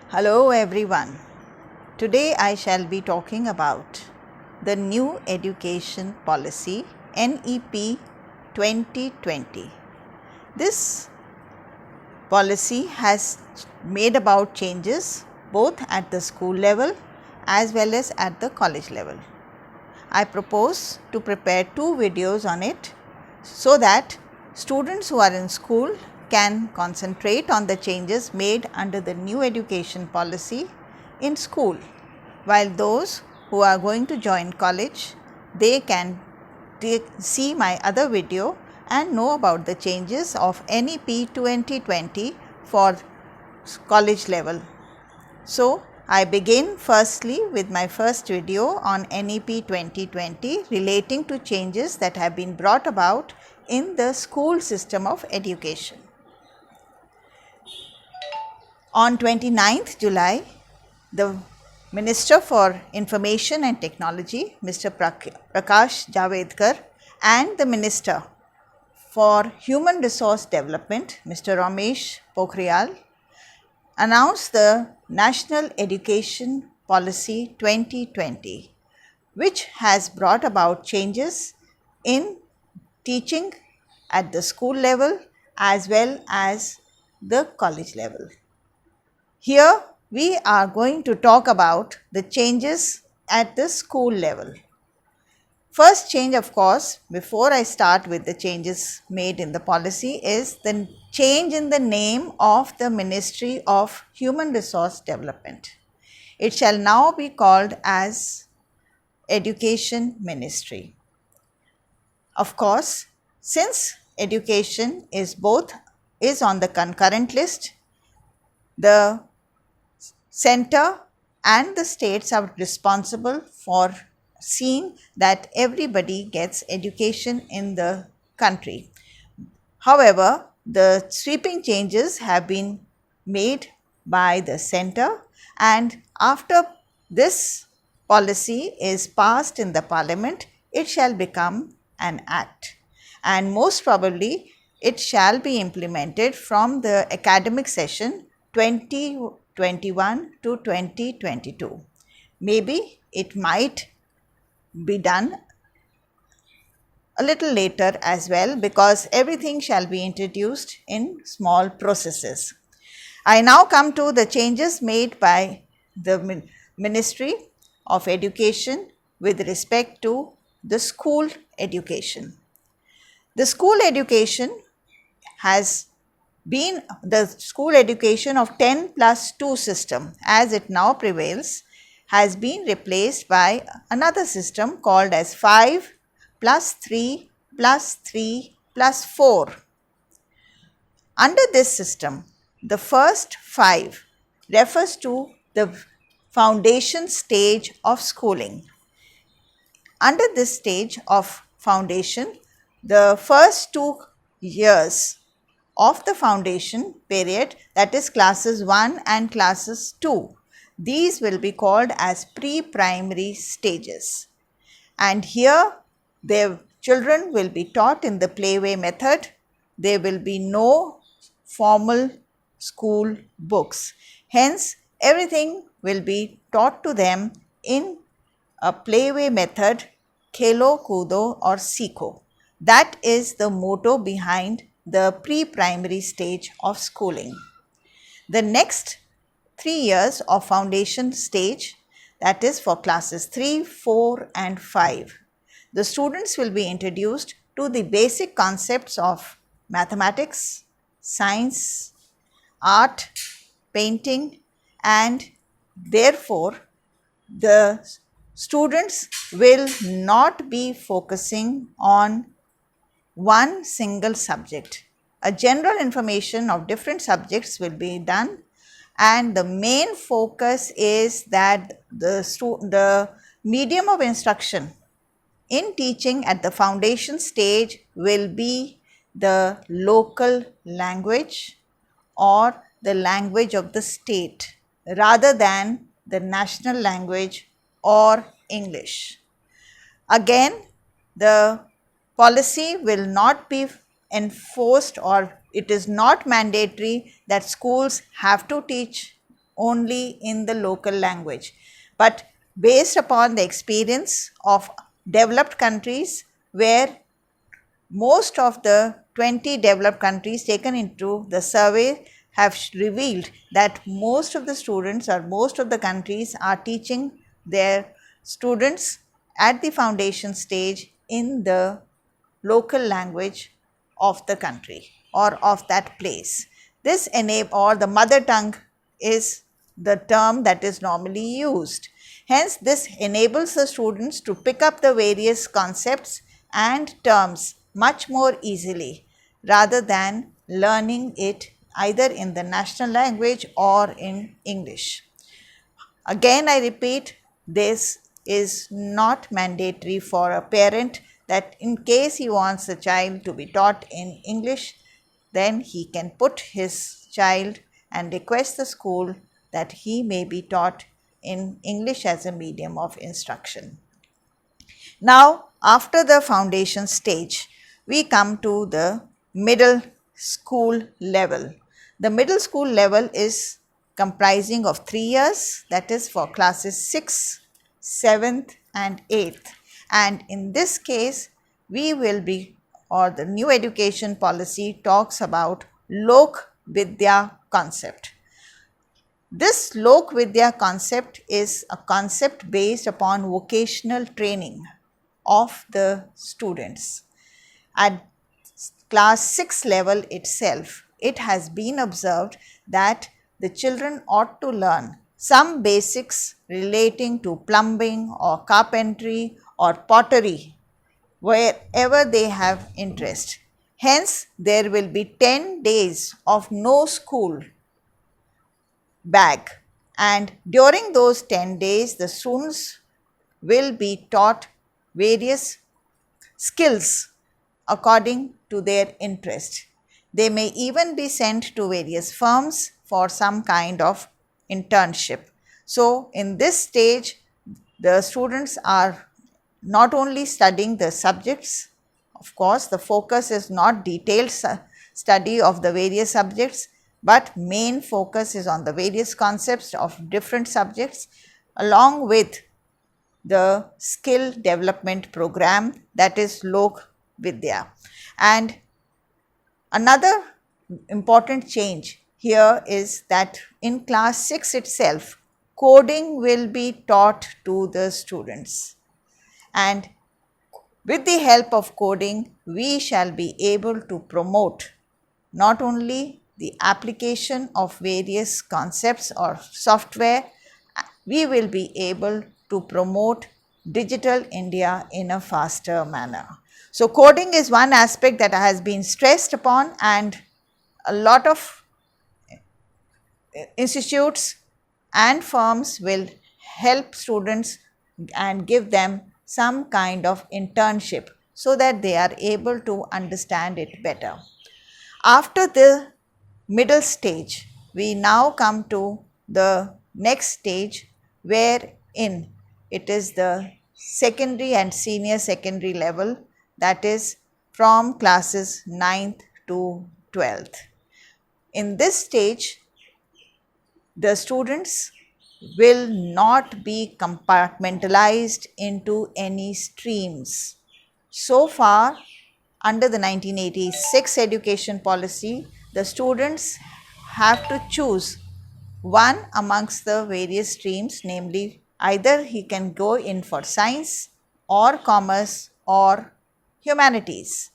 Hello everyone. Today I shall be talking about the new education policy NEP 2020. This policy has made about changes both at the school level as well as at the college level. I propose to prepare two videos on it so that students who are in school can concentrate on the changes made under the new education policy in school, while those who are going to join college, they can see my other video and know about the changes of NEP 2020 for college level. So, I begin firstly with my first video on NEP 2020 relating to changes that have been brought about in the school system of education. On 29th July, the Minister for Information and Technology, Mr. Prakash Javadekar, and the Minister for Human Resource Development, Mr. Ramesh Pokhriyal, announced the National Education Policy 2020, which has brought about changes in teaching at the school level as well as the college level. Here we are going to talk about the changes at the school level. First change, of course, before I start with the changes made in the policy, is the change in the name of the Ministry of Human Resource Development. It shall now be called as Education Ministry. Of course, since education is on the concurrent list, the center and the states are responsible for seeing that everybody gets education in the country. However, the sweeping changes have been made by the center, and after this policy is passed in the parliament, it shall become an act, and most probably it shall be implemented from the academic session 2021 to 2022. Maybe it might be done a little later as well, because everything shall be introduced in small processes. I now come to the changes made by the Ministry of Education with respect to the school education. The school education has been the school education of 10+2 system, as it now prevails, has been replaced by another system called as 5+3+3+4. Under this system, the first 5 refers to the foundation stage of schooling. Under this stage of foundation, the first 2 years of the foundation period, that is classes 1 and classes 2, these will be called as pre-primary stages. And here the children will be taught in the playway method. There will be no formal school books. Hence, everything will be taught to them in a playway method, khelo, kudo or sikho. That is the motto behind the pre-primary stage of schooling. The next 3 years of foundation stage, that is for classes 3, 4 and 5, the students will be introduced to the basic concepts of mathematics, science, art, painting, and therefore the students will not be focusing on one single subject. A general information of different subjects will be done, and the main focus is that the medium of instruction in teaching at the foundation stage will be the local language or the language of the state rather than the national language or English. Again, the policy will not be enforced, or it is not mandatory that schools have to teach only in the local language, but based upon the experience of developed countries, where most of the 20 developed countries taken into the survey have revealed that most of the students or most of the countries are teaching their students at the foundation stage in the local language of the country or of that place. This or the mother tongue is the term that is normally used. Hence, this enables the students to pick up the various concepts and terms much more easily rather than learning it either in the national language or in English. Again, I repeat, this is not mandatory for a parent, that in case he wants the child to be taught in English, then he can put his child and request the school that he may be taught in English as a medium of instruction. Now, after the foundation stage, we come to the middle school level. The middle school level is comprising of 3 years, that is for classes 6th, 7th and 8th. And in this case, we will be, or the new education policy talks about Lok Vidya concept. This Lok Vidya concept is a concept based upon vocational training of the students. At class 6 level itself, it has been observed that the children ought to learn some basics relating to plumbing or carpentry or pottery wherever they have interest. Hence, there will be 10 days of no school bag, and during those 10 days the students will be taught various skills according to their interest. They may even be sent to various firms for some kind of internship. So, in this stage, the students are not only studying the subjects, of course, the focus is not detailed study of the various subjects, but main focus is on the various concepts of different subjects along with the skill development program, that is Lok Vidya. And another important change here is that in class 6 itself, coding will be taught to the students, and with the help of coding, we shall be able to promote not only the application of various concepts or software, we will be able to promote digital India in a faster manner. So, coding is one aspect that has been stressed upon, and a lot of institutes and firms will help students and give them some kind of internship so that they are able to understand it better. After the middle stage, we now come to the next stage wherein it is the secondary and senior secondary level, that is from classes 9th to 12th. In this stage, the students will not be compartmentalized into any streams. So far, under the 1986 education policy, the students have to choose one amongst the various streams, namely either he can go in for science or commerce or humanities.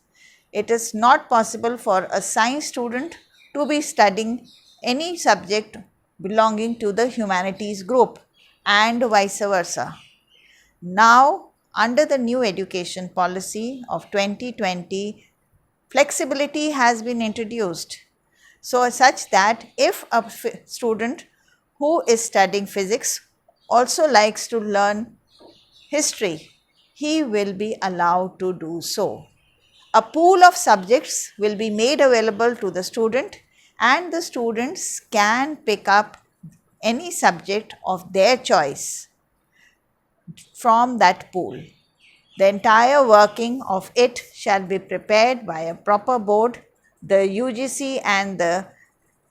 It is not possible for a science student to be studying any subject belonging to the humanities group and vice versa. Now, under the new education policy of 2020, flexibility has been introduced. So, such that if a student who is studying physics also likes to learn history, he will be allowed to do so. A pool of subjects will be made available to the student, and the students can pick up any subject of their choice from that pool. The entire working of it shall be prepared by a proper board. The UGC and the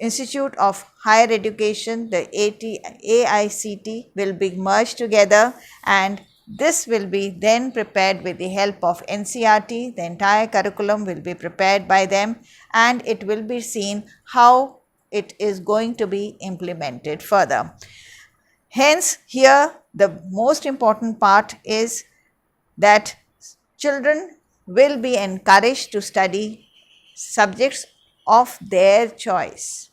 Institute of Higher Education, the AICT, will be merged together, and this will be then prepared with the help of NCERT. The entire curriculum will be prepared by them, and it will be seen how it is going to be implemented further. Hence, here the most important part is that children will be encouraged to study subjects of their choice.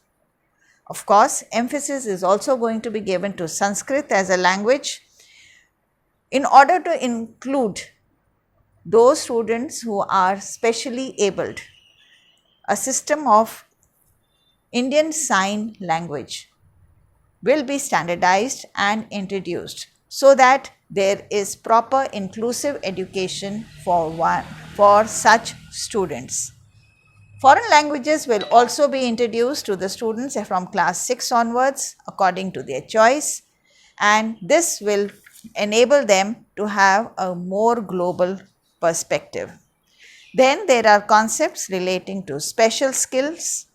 Of course, emphasis is also going to be given to Sanskrit as a language in order to include those students who are specially abled. A system of Indian Sign Language will be standardized and introduced so that there is proper inclusive education for such students. Foreign languages will also be introduced to the students from class 6 onwards according to their choice, and this will enable them to have a more global perspective. Then there are concepts relating to special skills.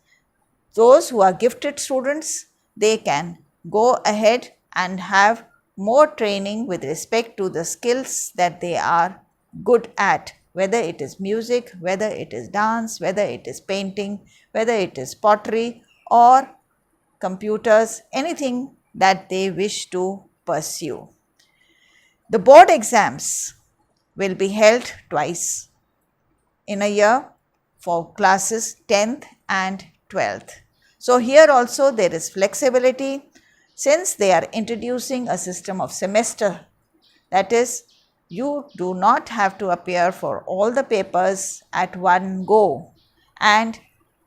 Those who are gifted students, they can go ahead and have more training with respect to the skills that they are good at, whether it is music, whether it is dance, whether it is painting, whether it is pottery or computers, anything that they wish to pursue. The board exams will be held twice in a year for classes 10th and 12th. So, here also there is flexibility since they are introducing a system of semester, that is, you do not have to appear for all the papers at one go, and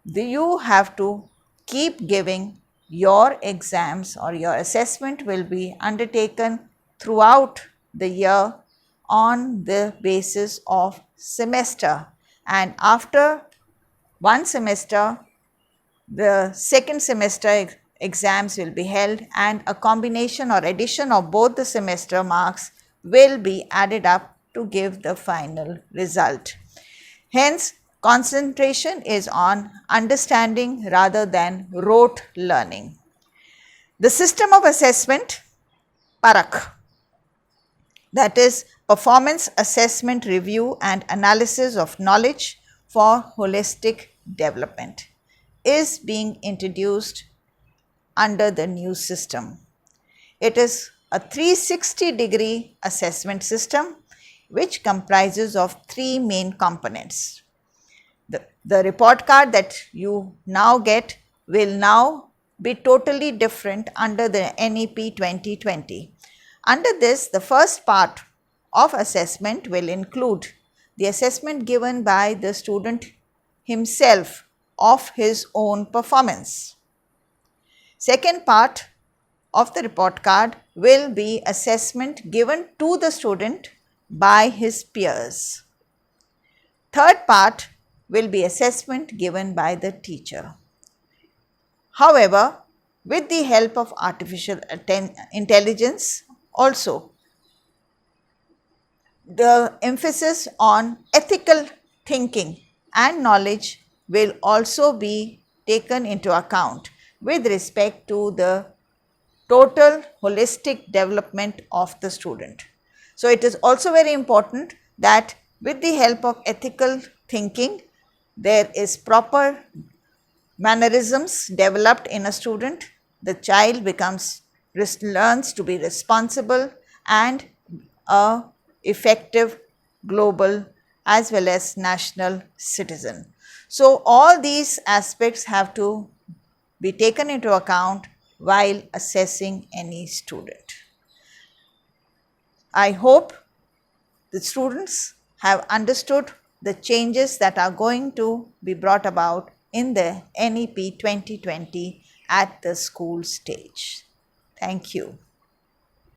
you have to keep giving your exams, or your assessment will be undertaken throughout the year on the basis of semester, and after one semester the second semester exams will be held, and a combination or addition of both the semester marks will be added up to give the final result. Hence, concentration is on understanding rather than rote learning. The system of assessment, PARAK, that is Performance Assessment Review and Analysis of Knowledge for Holistic Development, is being introduced under the new system. It is a 360-degree assessment system which comprises of three main components. The report card that you now get will now be totally different under the NEP 2020. Under this, the first part of assessment will include the assessment given by the student himself of his own performance. Second part of the report card will be assessment given to the student by his peers. Third part will be assessment given by the teacher. However, with the help of artificial intelligence also, the emphasis on ethical thinking and knowledge will also be taken into account with respect to the total holistic development of the student. So, it is also very important that with the help of ethical thinking, there is proper mannerisms developed in a student. The child learns to be responsible and a effective global as well as national citizen. So, all these aspects have to be taken into account while assessing any student. I hope the students have understood the changes that are going to be brought about in the NEP 2020 at the school stage. Thank you.